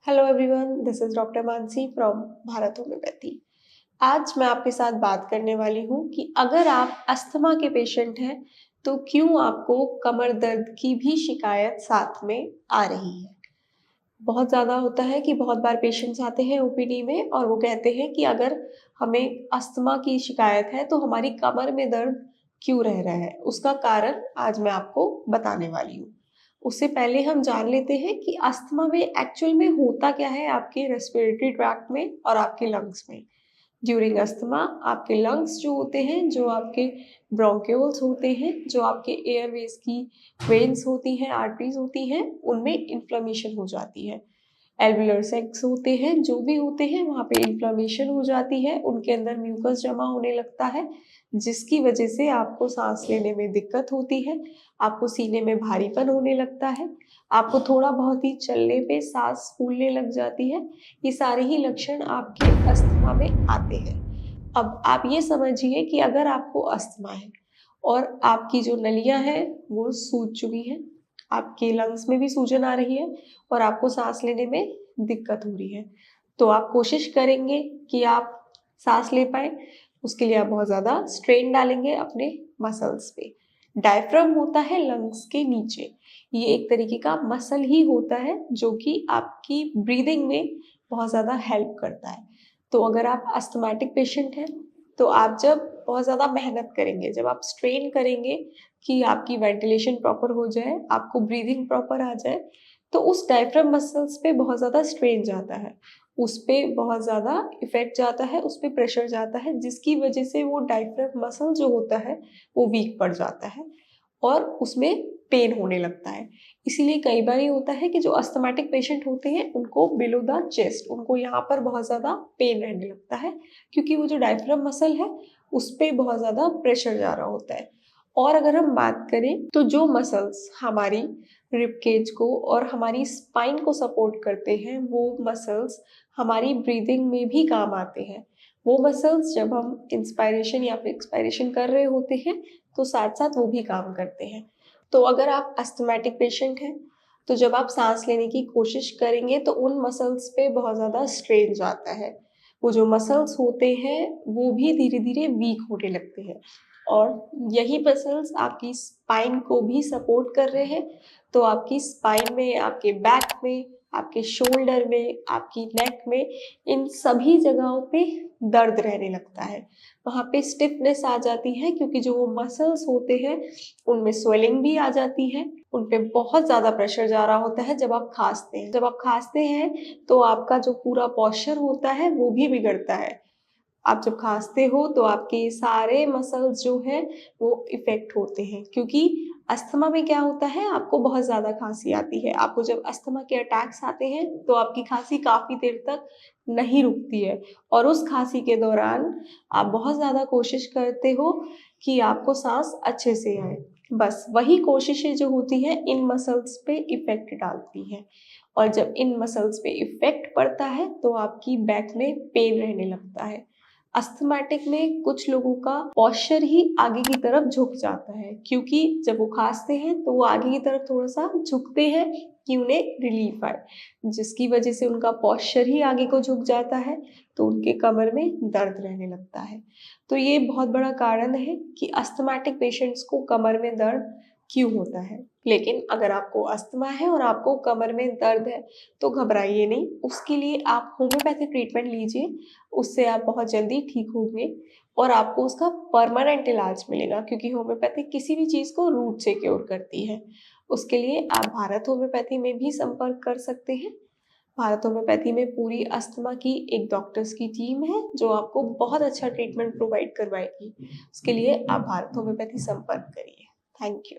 Hello everyone, this is doctor Mansi from Bharat homeopathy. आज मैं आपके साथ बात करने वाली हूँ कि अगर आप अस्थमा के पेशेंट हैं तो क्यों आपको कमर दर्द की भी शिकायत साथ में आ रही है। बहुत ज़्यादा होता है कि बहुत बार पेशेंट्स आते हैं ओपीडी में और वो कहते हैं कि अगर हमें अस्थमा की शिकायत है तो हमारी कमर में दर्द क्यों रह रहा है। उसका कारण आज मैं आपको बताने वाली हूँ। उससे पहले हम जान लेते हैं कि अस्थमा में एक्चुअल में होता क्या है आपके रेस्पिरेटरी ट्रैक्ट में और आपके लंग्स में। ड्यूरिंग अस्थमा आपके लंग्स जो होते हैं, जो आपके ब्रोंक्यूल्स होते हैं, जो आपके एयरवेज की वेन्स होती हैं, आर्टरीज होती हैं, उनमें इन्फ्लेमेशन हो जाती है। एल्वुलर सैक्स होते हैं, जो भी होते हैं वहाँ पे इन्फ्लेमेशन हो जाती है, उनके अंदर म्यूकस जमा होने लगता है, जिसकी वजह से आपको सांस लेने में दिक्कत होती है, आपको सीने में भारीपन होने लगता है, आपको थोड़ा बहुत ही चलने पे सांस फूलने लग जाती है। ये सारे ही लक्षण आपके अस्थमा में आते हैं। अब आप ये समझिए कि अगर आपको अस्थमा है और आपकी जो नलियाँ हैं वो सूज चुकी हैं, आपके लंग्स में भी सूजन आ रही है और आपको सांस लेने में दिक्कत हो रही है, तो आप कोशिश करेंगे कि आप सांस ले पाए। उसके लिए आप बहुत ज़्यादा स्ट्रेन डालेंगे अपने मसल्स पे। डायफ्राम होता है लंग्स के नीचे, ये एक तरीके का मसल ही होता है जो कि आपकी ब्रीदिंग में बहुत ज़्यादा हेल्प करता है। तो अगर आप अस्थमैटिक पेशेंट हैं तो आप जब बहुत ज़्यादा मेहनत करेंगे, जब आप स्ट्रेन करेंगे कि आपकी वेंटिलेशन प्रॉपर हो जाए, आपको ब्रीदिंग प्रॉपर आ जाए, तो उस डायफ्राम मसल्स पे बहुत ज़्यादा स्ट्रेन जाता है, उस पे बहुत ज़्यादा इफ़ेक्ट जाता है, उस पे प्रेशर जाता है, जिसकी वजह से वो डायफ्राम मसल जो होता है वो वीक पड़ जाता है और उसमें पेन होने लगता है। इसीलिए कई बार ये होता है कि जो अस्थमैटिक पेशेंट होते हैं उनको बिलो द चेस्ट, उनको यहाँ पर बहुत ज़्यादा पेन रहने लगता है, क्योंकि वो जो डायफ्राम मसल है उस पे बहुत ज़्यादा प्रेशर जा रहा होता है। और अगर हम बात करें तो जो मसल्स हमारी रिब केज को और हमारी स्पाइन को सपोर्ट करते हैं, वो मसल्स हमारी ब्रीदिंग में भी काम आते हैं। वो मसल्स जब हम इंस्पायरेशन या फिर एक्सपायरेशन कर रहे होते हैं तो साथ साथ वो भी काम करते हैं। तो अगर आप अस्थमैटिक पेशेंट हैं तो जब आप सांस लेने की कोशिश करेंगे तो उन मसल्स पे बहुत ज़्यादा स्ट्रेन जाता है। वो जो मसल्स होते हैं वो भी धीरे धीरे वीक होने लगते हैं और यही मसल्स आपकी स्पाइन को भी सपोर्ट कर रहे हैं। तो आपकी स्पाइन में, आपके बैक में, आपके शोल्डर में, आपकी नेक में, इन सभी जगहों पे दर्द रहने लगता है। वहाँ पे स्टिफनेस आ जाती है, क्योंकि जो वो मसल्स होते हैं उनमें स्वेलिंग भी आ जाती है, उन पे बहुत ज़्यादा प्रेशर जा रहा होता है जब आप खाँसते हैं। जब आप खाँसते हैं तो आपका जो पूरा पोस्चर होता है वो भी बिगड़ता है। आप जब खाँसते हो तो आपके सारे मसल्स जो हैं वो इफ़ेक्ट होते हैं, क्योंकि अस्थमा में क्या होता है, आपको बहुत ज़्यादा खाँसी आती है। आपको जब अस्थमा के अटैक्स आते हैं तो आपकी खाँसी काफ़ी देर तक नहीं रुकती है और उस खाँसी के दौरान आप बहुत ज़्यादा कोशिश करते हो कि आपको साँस अच्छे से आए। बस वही कोशिशें जो होती हैं इन मसल्स पे इफ़ेक्ट डालती हैं और जब इन मसल्स पे इफ़ेक्ट पड़ता है तो आपकी बैक में पेन रहने लगता है। अस्थमैटिक में कुछ लोगों का पोस्चर ही आगे की तरफ झुक जाता है, क्योंकि जब वो खाँसते हैं तो वो आगे की तरफ थोड़ा-सा झुकते हैं कि उन्हें रिलीफ आए, जिसकी वजह से उनका पोस्चर ही आगे को झुक जाता है, तो उनके कमर में दर्द रहने लगता है। तो ये बहुत बड़ा कारण है कि अस्थमैटिक पेशेंट्स को कमर में दर्द क्यों होता है। लेकिन अगर आपको अस्थमा है और आपको कमर में दर्द है तो घबराइए नहीं, उसके लिए आप होम्योपैथिक ट्रीटमेंट लीजिए, उससे आप बहुत जल्दी ठीक होंगे और आपको उसका परमानेंट इलाज मिलेगा, क्योंकि होम्योपैथी किसी भी चीज़ को रूट से क्योर करती है। उसके लिए आप भारत होम्योपैथी में भी संपर्क कर सकते हैं। भारत होम्योपैथी में पूरी अस्थमा की एक डॉक्टर्स की टीम है जो आपको बहुत अच्छा ट्रीटमेंट प्रोवाइड करवाएगी। उसके लिए आप भारत होम्योपैथी संपर्क करिए। Thank you.